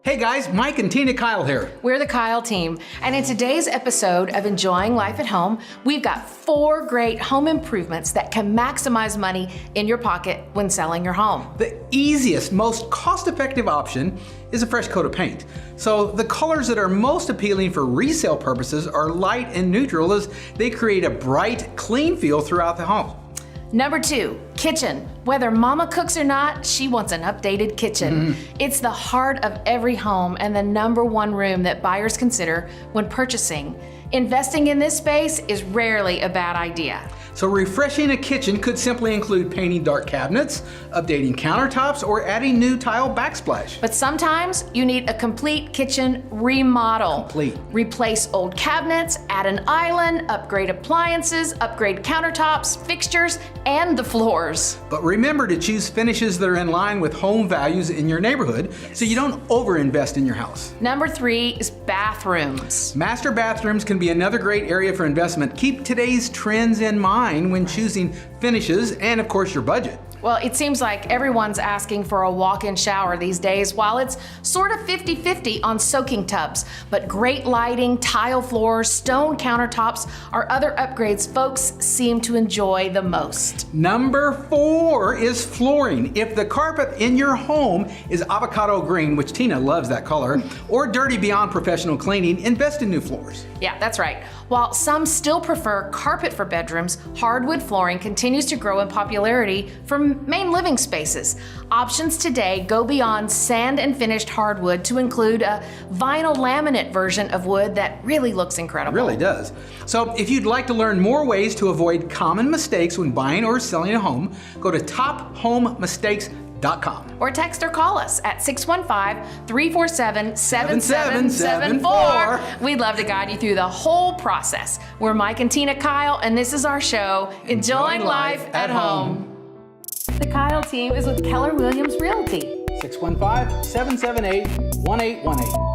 Hey guys, Mike and Tina Keil here. We're the Keil team, and in today's episode of Enjoying Life at Home, we've got 4 great home improvements that can maximize money in your pocket when selling your home. The easiest, most cost-effective option is a fresh coat of paint. So the colors that are most appealing for resale purposes are light and neutral, as they create a bright, clean feel throughout the home. Number 2, kitchen. Whether mama cooks or not, she wants an updated kitchen. It's the heart of every home and the number 1 room that buyers consider when purchasing. Investing in this space is rarely a bad idea. So refreshing a kitchen could simply include painting dark cabinets, updating countertops, or adding new tile backsplash. But sometimes you need a complete kitchen remodel. Complete. Replace old cabinets, add an island, upgrade appliances, upgrade countertops, fixtures, and the floors. But remember to choose finishes that are in line with home values in your neighborhood, so you don't overinvest in your house. Number 3 is bathrooms. Master bathrooms can be another great area for investment. Keep today's trends in mind when choosing finishes and, of course, your budget. Well, it seems like everyone's asking for a walk-in shower these days, while it's sort of 50-50 on soaking tubs. But great lighting, tile floors, stone countertops are other upgrades folks seem to enjoy the most. Number 4 is flooring. If the carpet in your home is avocado green, which Tina loves that color, or dirty beyond professional cleaning, invest in new floors. Yeah, that's right. While some still prefer carpet for bedrooms, hardwood flooring continues to grow in popularity for main living spaces. Options today go beyond sand and finished hardwood to include a vinyl laminate version of wood that really looks incredible. It really does. So if you'd like to learn more ways to avoid common mistakes when buying or selling a home, go to tophomemistakes.com. Or text or call us at 615-347-7774. We'd love to guide you through the whole process. We're Mike and Tina Keil, and this is our show, Enjoying Life at Home. The Keil team is with Keller Williams Realty. 615-778-1818.